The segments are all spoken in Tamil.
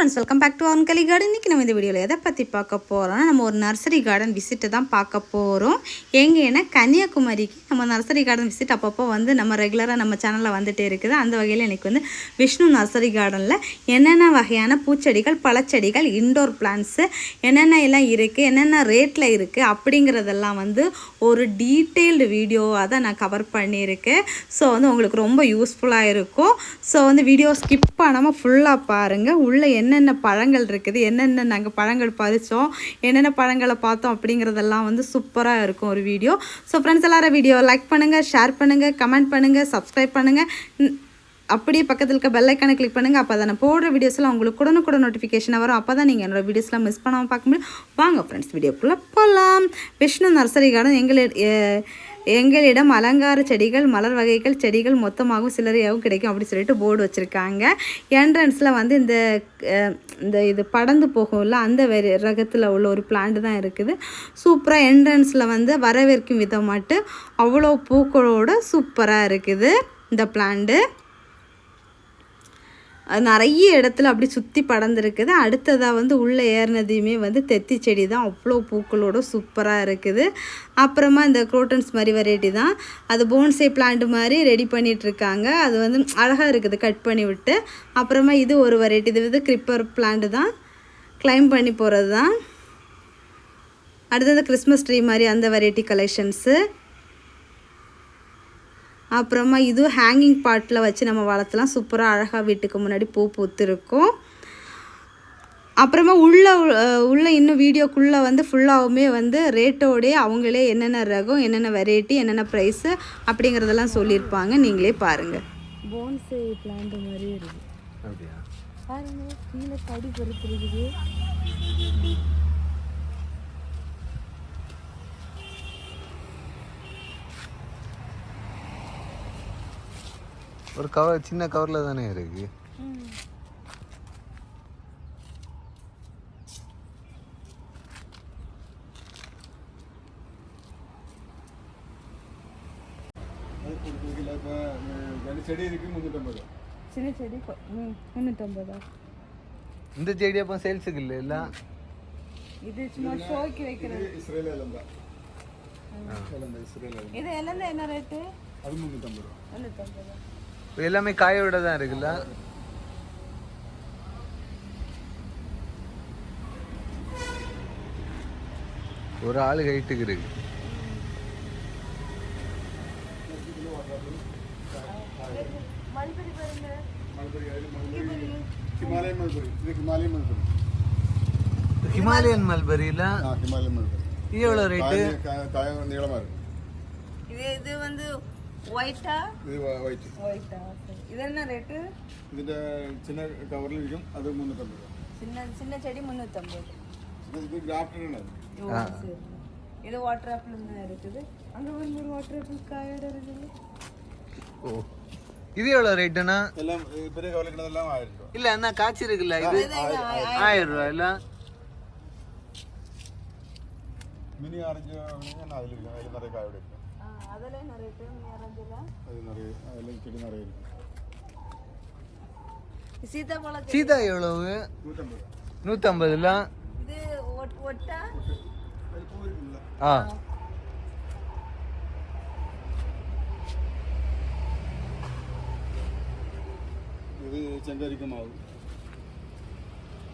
ஃப்ரெண்ட்ஸ், வெல்கம் பேக் டு அன்கலி கார்டன். இன்றைக்கி நம்ம இந்த வீடியோவில் எதை பற்றி பார்க்க போகிறோம்னா, நம்ம ஒரு நர்சரி கார்டன் விசிட்டு தான் பார்க்க போகிறோம். எங்கேன்னா கன்னியாகுமரிக்கு நம்ம நர்சரி கார்டன் விசிட் அப்பப்போ நம்ம ரெகுலராக நம்ம சேனலில் வந்துகிட்டே இருக்குது. அந்த வகையில் எனக்கு விஷ்ணு நர்சரி கார்டனில் என்னென்ன வகையான பூச்செடிகள், பழச்செடிகள், இன்டோர் பிளான்ட்ஸு என்னென்ன எல்லாம் இருக்குது, என்னென்ன ரேட்டில் இருக்குது அப்படிங்கிறதெல்லாம் ஒரு டீட்டெயில்டு வீடியோவாக தான் நான் கவர் பண்ணியிருக்கேன். ஸோ உங்களுக்கு ரொம்ப யூஸ்ஃபுல்லாக இருக்கும். ஸோ வீடியோ ஸ்கிப் பண்ணாமல் ஃபுல்லாக பாருங்கள். உள்ளே என்னென்ன பழங்கள் இருக்குது, என்னென்ன நாங்கள் பழங்கள் பறித்தோம், என்னென்ன பழங்களை பார்த்தோம் அப்படிங்கிறதெல்லாம் சூப்பராக இருக்கும் ஒரு வீடியோ. ஸோ ஃப்ரெண்ட்ஸ், எல்லாரும் வீடியோ லைக் பண்ணுங்கள், ஷேர் பண்ணுங்கள், கமெண்ட் பண்ணுங்கள், சப்ஸ்கிரைப் பண்ணுங்கள். அப்படியே பக்கத்தில் இருக்க பெல் ஐக்கானை கிளிக் பண்ணுங்கள். அப்போ தான் நான் போடுற வீடியோஸ்லாம் உங்களுக்கு உடனுக்குடன் நோட்டிஃபிகேஷனாக வரும். அப்போ தான் நீங்கள் என்னோடய வீடியோஸ்லாம் மிஸ் பண்ணாமல் பார்க்க முடியும். வாங்க ஃப்ரெண்ட்ஸ், வீடியோக்குள்ளே போகலாம். விஷ்ணு நர்சரி கார்டன் எங்களிடம் அலங்கார செடிகள், மலர் வகைகள், செடிகள் மொத்தமாகவும் சில்லறையாகவும் கிடைக்கும் அப்படி சொல்லிட்டு போர்டு வச்சுருக்காங்க. என்ட்ரன்ஸில் இந்த இது படந்து போகும்ல, அந்த ரகத்தில் உள்ள ஒரு பிளான்ட் தான் இருக்குது. சூப்பராக என்ட்ரன்ஸில் வரவேற்கும் விதமாட்டு அவ்வளோ பூக்களோடு சூப்பராக இருக்குது இந்த பிளான்ட்டு. அது நிறைய இடத்துல அப்படி சுற்றி படர்ந்துருக்குது. அடுத்ததாக உள்ளே ஏறினதையுமே தெத்தி செடி தான், அவ்வளோ பூக்களோடு சூப்பராக இருக்குது. அப்புறமா இந்த குரோட்டன்ஸ் மாதிரி வெரைட்டி தான், அது போன்சே பிளான்ட் மாதிரி ரெடி பண்ணிகிட்ருக்காங்க. அது அழகாக இருக்குது கட் பண்ணி விட்டு. அப்புறமா இது ஒரு வெரைட்டி, இது கிரிப்பர் பிளான்ட் தான், கிளைம் பண்ணி போகிறது தான். அடுத்தது கிறிஸ்மஸ் ட்ரீ மாதிரி அந்த வெரைட்டி கலெக்ஷன்ஸு. அப்புறமா இது ஹேங்கிங் பாட்டில் வச்சு நம்ம வளர்த்தலாம். சூப்பராக அழகாக வீட்டுக்கு முன்னாடி பூ பூத்துருக்கும். அப்புறமா உள்ள இன்னும் வீடியோக்குள்ளே ஃபுல்லாகவுமே ரேட்டோடே அவங்களே என்னென்ன ரகம், என்னென்ன வெரைட்டி, என்னென்ன ப்ரைஸு அப்படிங்கிறதெல்லாம் சொல்லியிருப்பாங்க. நீங்களே பாருங்கள். போன்சே பிளான்ட் மாதிரி இருக்குது. அப்படியா? பாருங்க, கீழே கடி பொறுத்துருக்குது. ஒரு கவர், சின்ன கவரில் தானே இருக்கு. செடி இருக்கு 350. சின்ன செடி 350. இந்த செடி அப்போ சேல்ஸுக்கு இல்லை இல்லை, இது சும்மா ஷோக்கு வைக்கிறது. இஸ்ரேல் இலந்தா. இது இலந்தா என்ன ரேட்டு? அது 350. 350. எல்லாமே காயோட தான் இருக்குல்ல. ஒரு ஆளு ஹைட்டுக்கு இருக்கு. ஹிமாலயன் மல்பரியில இது எவ்வளோ ரேட்டு? நீளமா இருக்கு. இது ஒயிட்டா? இது ஒயிட்டா. இது என்ன ரேட்டு? ഇതിന്റെ சின்ன கவர்ல இருக்கும், அது 350. சின்ன செடி 350. இது கிராஃப்டட் ആണ്. சரி. இது வாட்டர் ஆப்பிள் இருக்குது. அங்க ஒரு வாட்டர் ஆப்பிள் காயோட இருக்குது. ஓ, இது எவ்வளோ ரேட்டுனா? எல்லாம் பெரிய கவர்ல எல்லாம் 1000 ரூபாய். இல்ல என்ன காய்ச்சி இருக்குல்ல, இது 1000 ரூபாய் இல்ல. மினி ஆரஞ்சு அப்படின்னா அதுல இருக்கு, அதுல நிறைய காயோட இருக்கு. அதெல்லாம் என்ன ரேட்டு? மினி ஆரஞ்சுல அது நிறைய, அதுல செடி நிறைய இருக்கு. சீதாப்பழம் சீதா எவ்வளவு? 150. 150ல. இது ஒட்டா? அது பூ இருக்குல்ல. ஆ, இது செங்கரிக்க மாவு.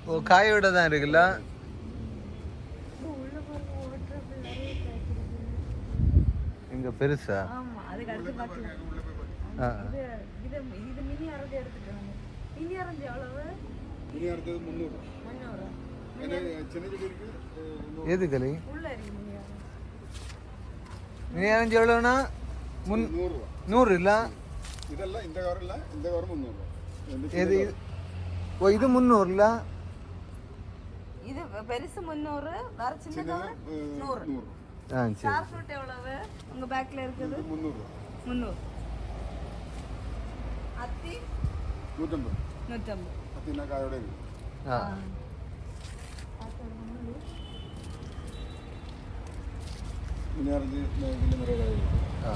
ஓ, காயோட தான் இருக்குல்ல. இங்க பெருசா? ஆமா, அதுக்கு அடுத்து பாக்கலாம். இது மினி ஆரஞ்சு எடுத்துக்கணும். மினி ஆரஞ்சு எவ்வளவு? Mini orange 300. 300. என்ன சின்ன செடி இருக்கு. எது கலை? உள்ள இருக்கு மினி ஆரஞ்சு. மினி ஆரஞ்சு எவ்வளோனா? 100 ரூபாய். 100 இல்ல. இதெல்லாம் இந்த கவர் இல்ல, இந்த கவர் 300 ரூபாய். எது? ஓ, இது 300 இல்ல. இது பெருசு 300, வேற சின்ன கவர் 100. ஆ, சரி. ஸ்டார் ஃப்ரூட் எவ்வளவு? உங்க பேக்ல இருக்குது 300 ரூபாய். 300. அத்தி 150. 150. அத்தினா காயோட இருக்கு. ஆ, மினி ஆரஞ்சு இதுல நிறைய காய் இருக்கு. ஆ.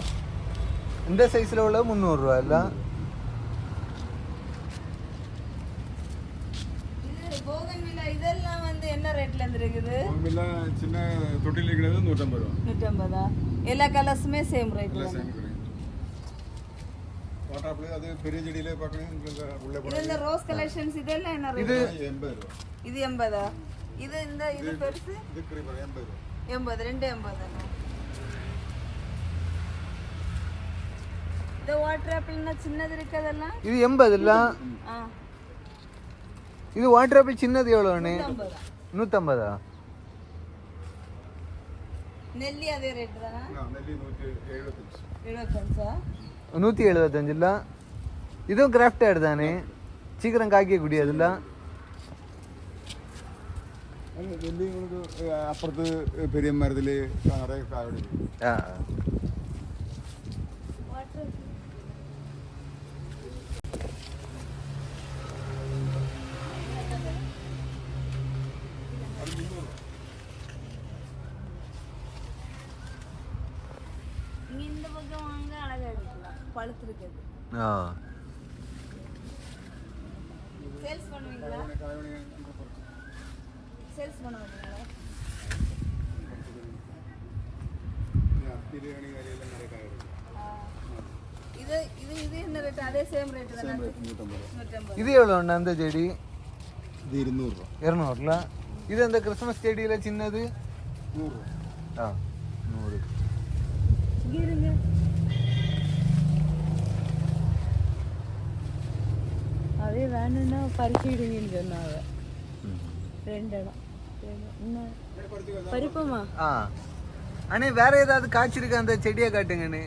இந்த சைஸ்ல உள்ள 300 ரூபாய் இல்ல. இது போகன்வில்லா இதெல்லாம் வந்து என்ன ரேட்ல இருந்து இருக்குது? எல்லாம் சின்ன தொட்டில் இருக்கிறது 150 ரூபா. 150. எல்லா கலர்ஸுமே சேம் ரேட் எல்லாம் தான். சேம் கிடைக்கும். வாட்டர் அது பெரிய செடியிலே பார்க்கணும் உள்ள இது இந்த ரோஸ் கலெக்ஷன்ஸ் இதெல்லாம் என்ன ரேட்? இது 80 ரூபா. இது 80. இது இந்த இது பெருசு இது கிரீப்பர் 80 ரூபா. 80 ரெண்டு 80. இந்த வாட்டர் ஆப்பிள்னா சின்னது இருக்கதெல்லாம் இது 80 இல்ல? ஆ இது வாட்டர் ஆப்பிள் சின்னது எவ்வளோண்ணே? 150. 150. நெல்லி அதே ரேட் தானா? நெல்லி 175. 75. 175 இல்ல? இதுவும் கிராஃப்ட் ஆட் தானே, சீக்கிரம் காய்க்க கூடியதுல்ல? நெல்லி உங்களுக்கு அப்புறத்து பெரிய மரத்தில் நிறைய காய். ஆ நீங்க இந்த பக்கம் வாங்க அழகா எடுக்கலாம். பழுத்து இருக்குது. ஆ சேல்ஸ் பண்ணுவீங்களா? சேல்ஸ் பண்ண மாட்டீங்களா? பிரியாணி வேலையெல்லாம் நிறைய காய் இருக்கு. இது இது இது என்ன ரேட்? அதே சேம் ரேட் தானே? 150. இது எவ்வளோண்ணா அந்த செடி? இது 200 ரூபா. 200ல? இது அந்த கிறிஸ்மஸ் செடியில் சின்னது 100 ரூபா. ஆ 100. இங்க இருங்க. அதே வேணும்னா பறிச்சுடுங்கன்னு சொன்னாங்க. 2 இடம். இன்னும் பறிப்போமா? ஆ அண்ணே வேற ஏதாவது காய்ச்சிருக்க அந்த செடியை காட்டுங்கண்ணே.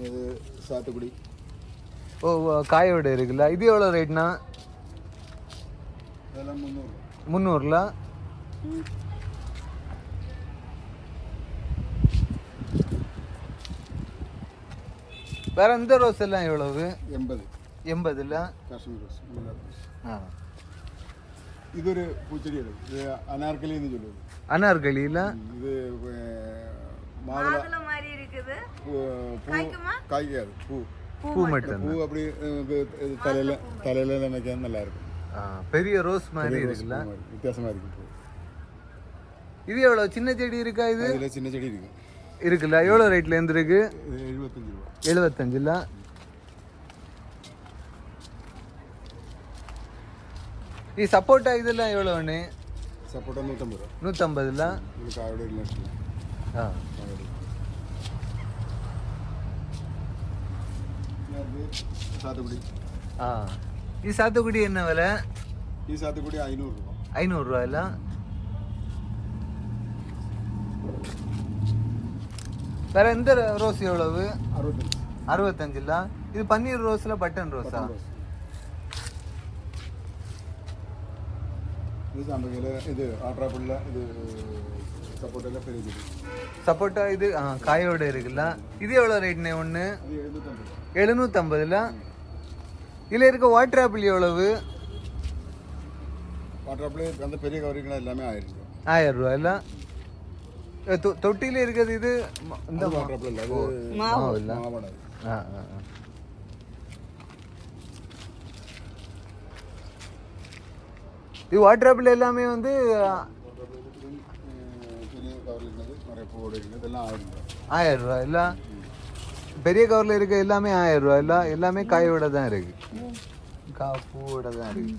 இது சாத்துக்குடி. ஓ காயோட இருக்குல்ல? இது எவ்வளோ ரேட்னா? இதெல்லாம் 300 ரூபா. 300ல? வேற இந்த ரோஸ் எல்லாம் எவ்வளவு? 80. 80ல? காஷ்மீர் ரோஸ். ஆ இது ஒரு பூச்செடி இருக்கு. இது அனார்கலின்னு சொல்லுவது. அனார்கலியில்? இது மாதுளை மாதுளை மாதிரி இருக்குது. பூ காய்க்குமா? காய்க்காது. பூ மட்டும். பூ அப்படி தலையில வைக்க நல்லா இருக்கும். பெரிய ரோஸ் மாதிரி இருக்குல்ல? வித்தியாசமா இருக்கு பூ. இது எவ்வளோ சின்ன செடி இருக்கா? இது இதுல சின்ன செடி இருக்கு. இருக்குல்ல? எவ்வளோ ரேட்ல இருந்து இருக்கு? இது 75 ரூபா. 75ல? இது சப்போட்டா இதெல்லாம் எவ்வளோண்ணே? சப்போட்டா 150 ரூபா. 150ல? உங்களுக்கு காயோட இல்லை. ஆ சாத்துக்குடி. ஆ இது சாத்துக்குடி என்ன விலை? இது சாத்துக்குடி 500 ரூபா. 500 வேற எந்த ரோஸ் எவ்வளவு? 65. 65ல? இது பன்னீர் ரோஸ்ல பட்டன் ரோஸா? இது சாம்பகில. இது ஆட்ராப்புள்ள. இது சப்போட்டா பெரிய செடி. சப்போட்டா இது காயோட இருக்குல்ல? இது எவ்வளோ ரேட்னே ஒன்று? இது 750. 750ல? இதில் இருக்க வாட்டர் ஆப்பிள் எவ்வளவு? ஆட்ராப்புல அந்த பெரிய கவரிக்கணும் எல்லாமே 1000 ரூபா. 1000 ரூபாயில? தொட்டியில் இருக்கிறது இது இந்த ஆட்ராப்புல இல்லை. அது மாவு இல்லை? மாவடை. ஆ ஆ ஆ. இது வாட்டர் ஆப்பிள் எல்லாமே வந்து பெரிய கவரில் இருக்கிறது நிறைய பூவோட இருக்கிறது இதெல்லாம் 1000 ரூபா. 1000 ரூபா இல்லை? பெரிய கவரில் இருக்க எல்லாமே 1000 ரூபா இல்லை? எல்லாமே காயோட தான் இருக்கு. பூவோட தான் இருக்கு.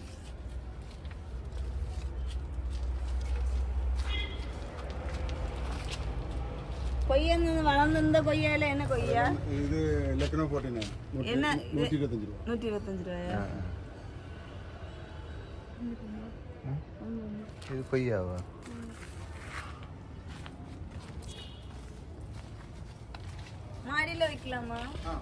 கொய்யா வளர்ந்து கொய்யால என்ன கொய்யா? இது லக்னோ 49. என்ன? 125 ரூபா. 125 ரூபாயா? இது கொய்யாவா? மாடியில வைக்கலாமா? ஆ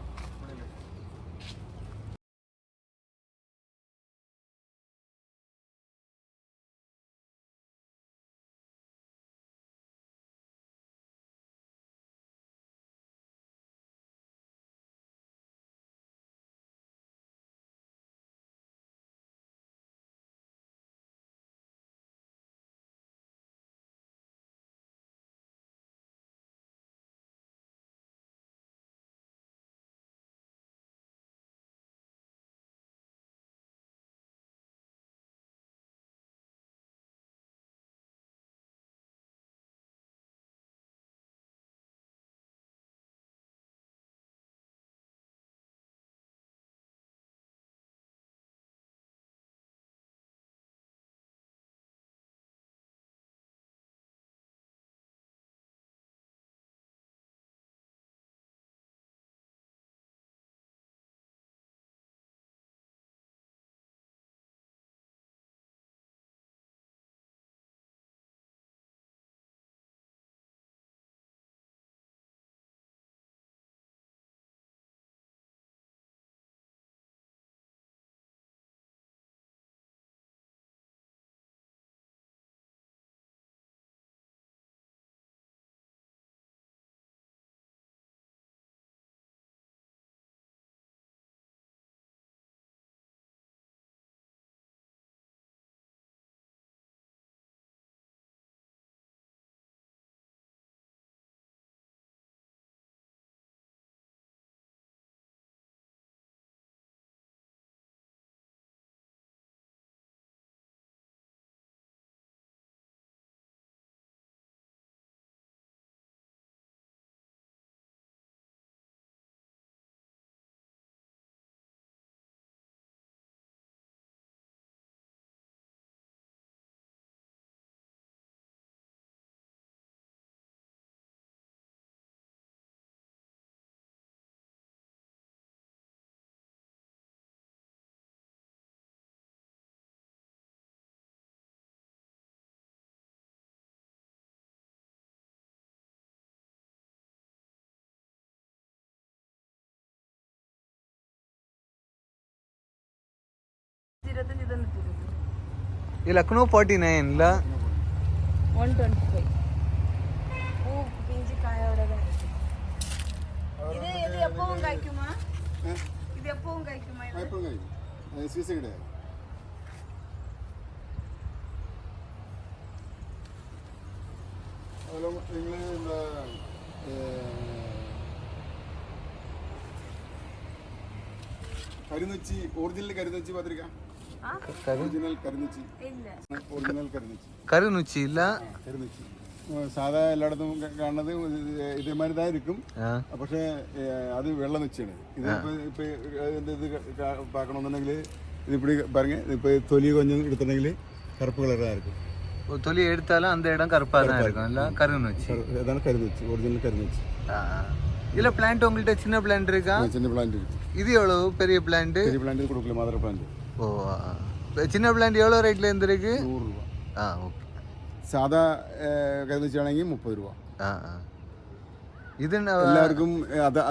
125 இது 120 ये लखनऊ 49 ला 125 பூ பிஞ்சு காயோட தான் இருக்கு. இது எப்பவும் காய்க்குமா? இது எப்பவும் காய்க்குமா? എപ്പോഴും കഴിക്കും സീസൺ കിടയാ അതുപോലെ നിങ്ങൾ എന്താ കരിനൊച്ചി ഒറിജിനൽ കരിനൊച്ചി பார்த்திருக்கா ഒറിജിനൽ കരിനൊച്ചി இல்ல. ഒറിജിനൽ കരിനൊച്ചി கருநுச்சி இல்ல കരിനൊച്ചി സാധാ എല്ലായിടത്തും കാണുന്നത് ഇതേമാതിരി தான் இருக்கும் പക്ഷേ അത് വെള്ള നൊച്ചിയാണ് ഇത് ഇപ്പൊ ഇതിന്റെ ഇത് பார்க்கணுന്നുണ്ടെങ്കിൽ ഇത് இப்படி பாருங்க இப்போ തൊലി கொஞ்சம் எடுத்துட்டீங்க கருப்பு கலரா இருக்கும் தொலி எடுத்தாலும் அந்த இடம் கருப்பா தான் இருக்கும் இல்ல கருநுச்சி அதான் கருநொச்சி ஒரிஜினல் கருநொச்சி இல்ல பிளான்ட் உங்கள்ட்ட சின்ன பிளான்ட் இருக்கா சின்ன பிளான்ட் இருக்கு இது எவ்வளவு பெரிய பிளான்ட் பெரிய பிளான்ட் கொடுக்கல மதர் பிளான்ட் ஓ சின்ன பிளான்ட் எவ்வளவு ரேட்ல இருந்து இருக்கு 100 ரூபா ஓகே സാധാ കരുനൊച്ചി ആണെങ്കിൽ 30 രൂപ ഇത് എല്ലാവർക്കും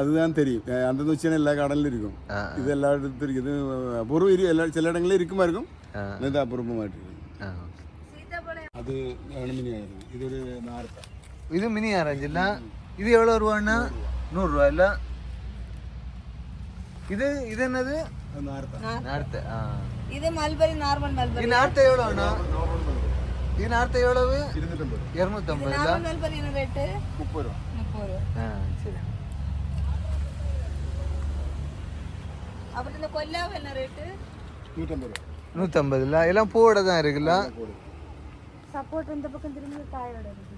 അതുதான் தெரியும் அந்த நொச்சியான எல்லா கடல்ல இருக்கும் இது எல்லா இடத்துல இது அபூர்வம் எல்லா சில இடங்களில் இருக்குமாயிருக்கும் இது அபூர்வமாയിട്ട് அது மினி ஆயிருக்கு இது ஒரு நார்த்த இது மினி ஆரஞ்சு இல்ல இது எவ்வளவு ரூபான்னா 100 ரூபா இல்ல இது இது என்னது நார்த்த இது மல்பரி நார்மல் மல்பரி. இது நார்த்த எவ்வளவுனா இது நார்த்த எவ்வளவு 250 நார்மல் மல்பரி என்ன ரேட்? 30 ரூபா 30 ரூபா. சரி அப்புறம் இந்த கொல்லாவை என்ன ரேட்? 150 ரூபா 150 இல்ல எல்லாம் பூவோட தான் இருக்குல்ல சப்போர்ட் இந்த பக்கம் திரும்பி காயோட இருக்கு.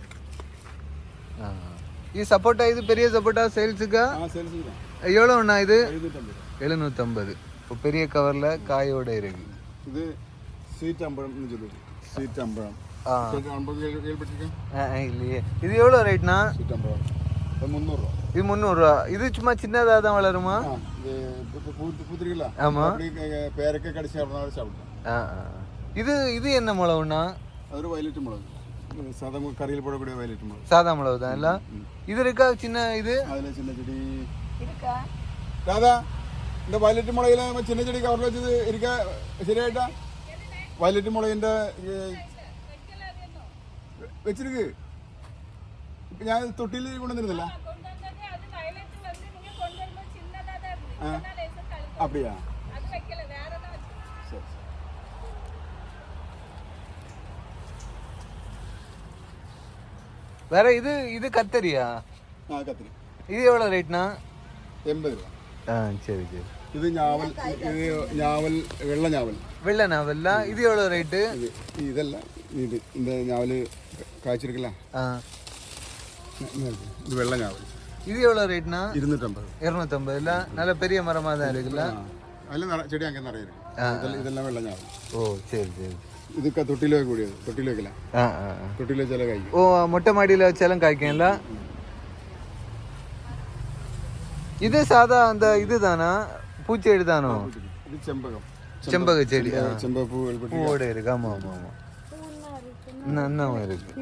இது சப்போட்டா இது பெரிய சப்போட்டா சேல்ஸுக்கா சேல்ஸ் தான் எவ்வளோண்ணா இது 750 750 இப்போ பெரிய கவர்ல காயோட இருக்கு இது ஸ்வீட் அம்பழம்னு சொல்லுது ஸ்வீட் அம்பழம் அம்பழம் கேள்விப்பட்டிருக்கேன் இல்லையே இது எவ்வளோ ரேட்னா ஸ்வீட் அம்பழம் அது 300 ரூபா இது 300 ரூபா இது சும்மா சின்னதாக தான் வளருமா இது பூத்திருக்கல ஆமா பேரக்க கடிச்சு சாப்பிடலாம் இது இது என்ன மிளகுண்ணா அது ஒரு வயலட் மிளகு சாதா கறியில் போடக்கூடிய வயலட் மிளகு சாதா மிளகு தான் இல்ல இது இருக்கா சின்ன இது அதுல சின்ன செடி இருக்கா? ராதா இந்த வயலറ്റ് മുളകിലെ சின்ன செடி கவர்ல வச்சது இருக்கா சரியாயிட்டா வயலറ്റ് മുളകിന്റെ വെച്ചിருக்கு ഇപ്പൊ ഞാൻ തൊട്ടിയിൽ കൊണ്ടുവന്നിരുന്നില്ല அப்படியா சரி வேற இது இது கத்தரியா கத்திரி இது எவ்வளோ ரேட்னா 80 ரூபா சரி சரி ഇത് ഞാവൽ ഇത് ഞാവൽ വെള്ള ഞാവൽ வெள்ளை நாவல்ல இது எவ்வளோ ரேட்டு ഇത് ഇതല്ല ഇത് இந்த ഞാവൽ കാய்ச்சிருக்கல இது வெள்ள ഞാവൽ இது எவ்வளோ ரேட்னா 250 250 இல்ல நல்ல பெரிய மரமா தான் இருக்குல்ல அதில் செடி அங்கே நிறைய இருக்கு இதெல்லாம் வெள்ள ഞാവൽ ஓ சரி சரி ഇത് തൊട്ടിയിൽ കൂടിയത് തൊട്ടിയിൽ വെക്കല തൊട്ടിയിൽ വെച്ചാൽ കഴിക്കും ஓ மொட்டை மாடியில் வச்சாலும் காய்க்கும்ல இது சாதா அந்த இதுதானா பூச்செடி தானோ ഇത് ചെമ്പകം செம்பக செடி ചെമ്പകപ്പൂ பூவோட இருக்கு ஆமா ஆமா ஆமா நன்னாவும் இருக்கு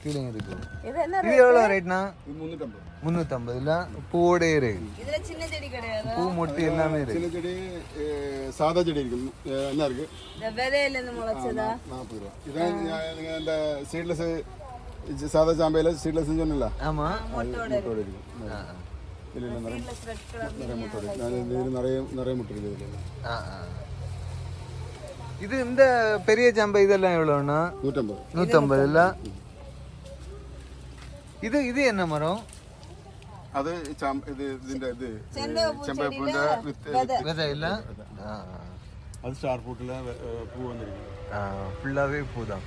கீழே இருக்கு இது என்ன? இது எவ்வளோ ரேட்னா 350 350 இல்ல பூவோட இருக்கு இதுல சின்ன செடி கிடையாது. பூ மொட்டு எல்லாமே இருக்கு சின்ன செடி சாதா செடி இருக்கு என்ன இருக்கு இந்த விதையில இருந்து முளைச்சதா? 40 ரூபா இதான் நீங்கள் இந்த சீட்லெஸ் சாதா சாம்பையில் சீட்லெஸ் சொன்னல ஆமா முட்டோட இருக்கு இல்லை இல்லை நிறைய முட்டை இருக்கு இது நிறைய முட்டை இருக்குது இதில் இது இந்த பெரிய சம்பை இதெல்லாம் எவ்வளோண்ணா 150 150 இல்ல இது இது என்ன மரம் അത് ഇത് ഇതിന്റെ ഇത് ചെമ്പകപ്പൂവിന്റെ விதை இல்ல അത് സ്റ്റാർ ഫ്രൂട്ടിലെ പൂ വന്നിരിക്കുന്നത് ஃபுல்லாகவே பூ தான்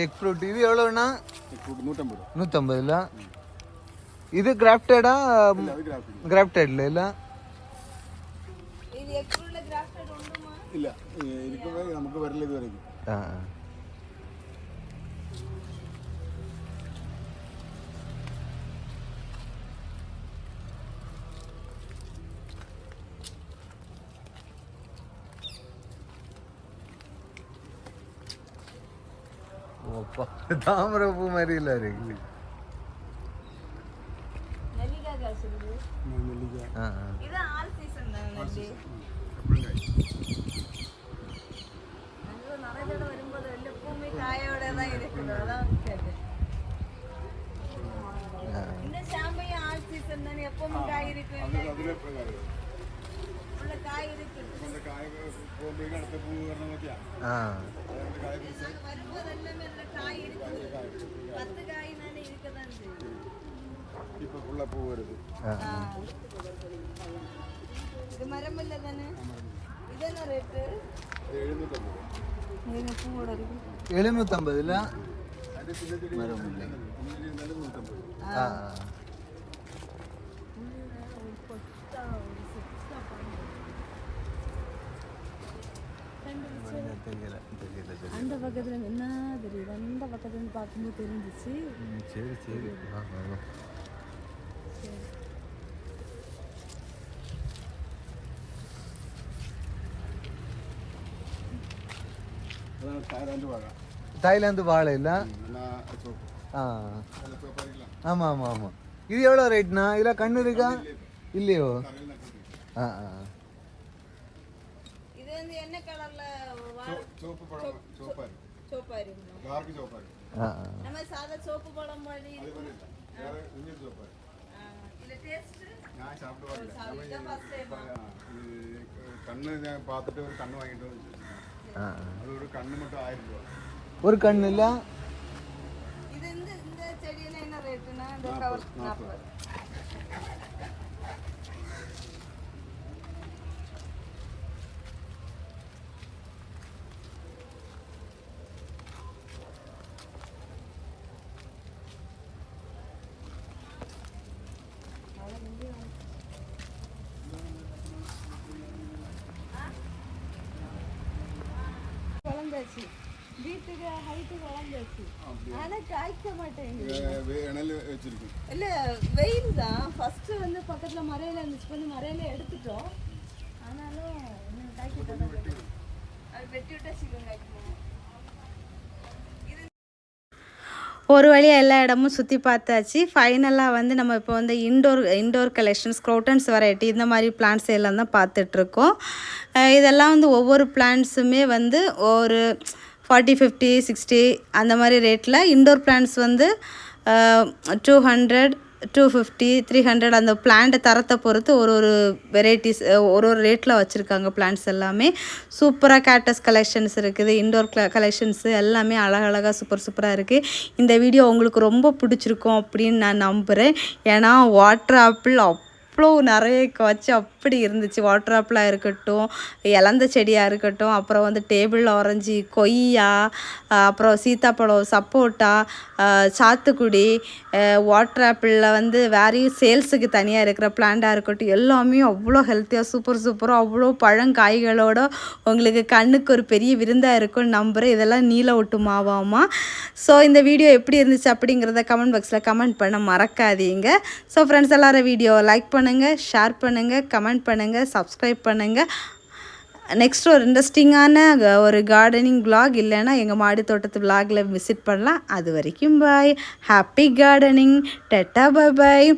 எக் ஃப்ரூட் இது எவ்வளோண்ணா 150 ரூபா 150 இல்ல இது கிராஃப்டடா கிராஃப்டட்ல இல்ல இது எக்ஸ்ட்ரூல கிராஃப்டட் உண்டுமா? ഇല്ല ഇരിക്കുമ്പോൾ നമുക്ക് വരില്ല ഇതുവരെയും தாமரை பூ மாதிரி இல்லை இருக்கு. நெல்லிக்காய் காய்ச்சிருக்கு. நெல்லிக்காய் இது ஆல் சீசன் தான் நெல்லி. நல்ல நிறைய தடவை வரும்போது எப்பவுமே காயோட தான் இருக்குது. அதான் கேட்டேன். இந்த ஷாம்பையும் ஆல் சீசன் தானே, எப்பவுமே காய் இருக்கு. അതിലെ പ്രകാരം உள்ள காய் இருக்கு. കൊണ്ട് കായ പോകുമ്പോഴേക്കും അടുത്ത പൂ വരണം നോക്കിയാ അതുകൊണ്ട് കായ പിടിച്ച് வரும்போது எல்லாமே நல்ல காய் இருக்குது. 10 காய் தானே இருக்கதான் செய்யும். ഇപ്പൊ ഫുള്ള പൂ വരുത്. இது மரமில்ல தானே. இது என்ன ரேட்டு? 750. நீங்க பூவோட இருக்கு. 750 இல்ல അതിന്റെ പിന്നെ ചെടി മരമില്ല. 150. அந்த பக்கத்துல என்ன தெரியுது, அந்த பக்கத்துல இருந்து பார்க்கும்போது தெரிஞ்சிச்சு. சரி சரி അതാണ് തായ്ലാൻഡ് വാഴ. தாய்லாந்து வாழை இல்ல. ചുവപ്പ് നല്ല ചുവപ്പായിരിക്കില്ല. ஆமாம் ஆமாம் ஆமாம். இது எவ்வளோ ரேட்னா? இதில் கண்ணு இருக்கா இல்லையோ? இது வந்து என்ன கலர்ல? ചുവപ്പ് പഴം ചുവപ്പായിരിക്കും. சோப்பாயிருக்கும். ഡാർക്ക് ചുവപ്പായിരിക്കും. நம்ம சாதா சோப்பு பழம் மாதிரி അതുപോലെ ഇല്ല. വേറെ കുഞ്ഞു ചുവപ്പായിരിക്കും. இல்ல டேஸ்ட் ഞാൻ സാപ്പിട്ട് പാടില്ല. இதான் ஃபர்ஸ்ட் டைம். കണ്ണ് ഞാൻ പാത്തിട്ട് ഒരു കണ്ണ് വാങ്ങിയിട്ട് അതൊരു കണ്ണ് மட்டும் 1000 രൂപ. ஒரு கண்ணு இல்லை. இது இந்த செடியில என்ன ரேட்னா? இந்த கவர் 40. வளர்ந்தாச்சு, வீட்டுக்கு ஹைட்டுக்கு வளர்ந்தாச்சு, ஆனா காய்க்க மாட்டேங்குது. இணல் வச்சிருக்கும். இல்ல வெயில் தான். ஃபர்ஸ்ட் வந்து பக்கத்துல மரையில இருந்துச்சு, கொஞ்சம் மரையில எடுத்துட்டோம். ஆனாலும் இன்னும் காய்க்கிட்டு அது வெட்டி விட்டா சீக்கிரம் காய்க்கணும். ஒரு வழியாக எல்லா இடமும் சுற்றி பார்த்தாச்சு. ஃபைனலாக வந்து நம்ம இப்போ வந்து இண்டோர் கலெக்ஷன்ஸ், க்ரோட்டன்ஸ் வெரைட்டி இந்த மாதிரி பிளான்ட்ஸ் எல்லாம் தான் பார்த்துட்ருக்கோம். இதெல்லாம் வந்து ஒவ்வொரு பிளான்ட்ஸுமே வந்து ஒரு 40, 50, 60 அந்த மாதிரி ரேட்டில். இண்டோர் பிளான்ட்ஸ் வந்து 200, 250, 300 அந்த பிளான்ட் தரத்தை பொறுத்து ஒரு வெரைட்டிஸ் ஒரு ரேட்டில் வச்சுருக்காங்க பிளான்ட்ஸ் எல்லாமே. சூப்பராக கேட்டஸ் கலெக்ஷன்ஸ் இருக்குது, இண்டோர் கலெக்ஷன்ஸு எல்லாமே அழகழகாக சூப்பராக இருக்குது. இந்த வீடியோ உங்களுக்கு ரொம்ப பிடிச்சிருக்கும் அப்படின்னு நான் நம்புகிறேன். ஏன்னா வாட்டர் ஆப்பிள் அவ்வளோ நிறைய வச்சு அப்படி இருந்துச்சு. வாட்டர் ஆப்பிளாக இருக்கட்டும், இலந்த செடியாக இருக்கட்டும், அப்புறம் வந்து டேபிள் ஆரஞ்சு, கொய்யா, அப்புறம் சீத்தாப்பழம், சப்போட்டா, சாத்துக்குடி, வாட்டர் ஆப்பிளில் வந்து வேறையும் சேல்ஸுக்கு தனியாக இருக்கிற பிளான்ட்டாக இருக்கட்டும், எல்லாமே அவ்வளோ ஹெல்த்தியாக சூப்பராக அவ்வளோ பழங்காய்களோட உங்களுக்கு கண்ணுக்கு ஒரு பெரிய விருந்தாக இருக்கும்னு நம்புகிறேன். இதெல்லாம் நீல ஒட்டு மாவாமா. ஸோ இந்த வீடியோ எப்படி இருந்துச்சு அப்படிங்கிறத கமெண்ட் பாக்ஸில் கமெண்ட் பண்ண மறக்காதீங்க. ஸோ ஃப்ரெண்ட்ஸ் எல்லாரும் வீடியோ லைக் பண்ணுங்கள், ஷேர் பண்ணுங்கள், கமெண்ட் பண்ணுங்கள், சப்ஸ்கிரைப் பண்ணுங்கள். நெக்ஸ்ட் ஒரு இன்ட்ரெஸ்டிங்கான ஒரு கார்டனிங் விலாக் இல்லைன்னா எங்கள் மாடி தோட்டத்து விலாகில் விசிட் பண்ணலாம். அது வரைக்கும் பாய், ஹாப்பி கார்டனிங், டட்டா பாய்.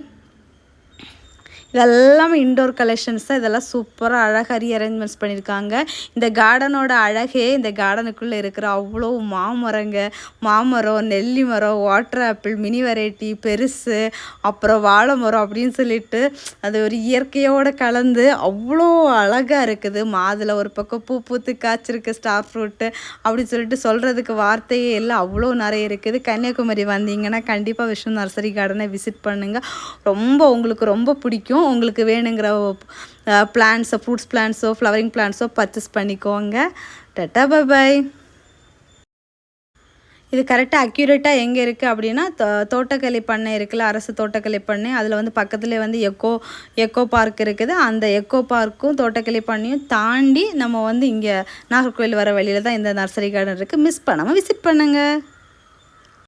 இதெல்லாமே இண்டோர் கலெக்ஷன்ஸ் தான். இதெல்லாம் சூப்பராக அழகாக ரீஅரேஞ்ச்மெண்ட்ஸ் பண்ணியிருக்காங்க. இந்த கார்டனோட அழகே இந்த கார்டனுக்குள்ளே இருக்கிற அவ்வளோ மாமரம், நெல்லி மரம், வாட்டர் ஆப்பிள், மினி வெரைட்டி, பெருசு, அப்புறம் வாழை மரம் அப்படின்னு சொல்லிட்டு அது ஒரு இயற்கையோடு கலந்து அவ்வளோ அழகாக இருக்குது. மாதுளை ஒரு பக்கம் பூத்து காய்ச்சிருக்கு, ஸ்டார் ஃப்ரூட்டு அப்படின்னு சொல்லிட்டு சொல்கிறதுக்கு வார்த்தையே இல்லை, அவ்வளோ நிறைய இருக்குது. கன்னியாகுமரி வந்தீங்கன்னா கண்டிப்பாக விஷ்ணு நர்சரி கார்டனை விசிட் பண்ணுங்கள். உங்களுக்கு ரொம்ப பிடிக்கும். உங்களுக்கு வேணுங்கிற பிளான்ட்ஸோ, ஃப்ரூட்ஸ் பிளான்ட்ஸோ, ஃப்ளவரிங் பிளான்ட்ஸோ பர்ச்சேஸ் பண்ணிக்கோங்க. டட்டா பாய். இது கரெக்டாக அக்யூரேட்டாக எங்கே இருக்குது அப்படின்னா தோட்டக்கலை பண்ணை இருக்குல்ல, அரசு தோட்டக்கலை பண்ணை, அதில் வந்து பக்கத்துலேயே வந்து எக்கோ பார்க் இருக்குது. அந்த எக்கோ பார்க்கும் தோட்டக்கலை பண்ணையும் தாண்டி நம்ம வந்து இங்கே நாகர்கோவில் வர வழியில் தான் இந்த நர்சரி கார்டன் இருக்குது. மிஸ் பண்ணாமல் விசிட் பண்ணுங்கள்.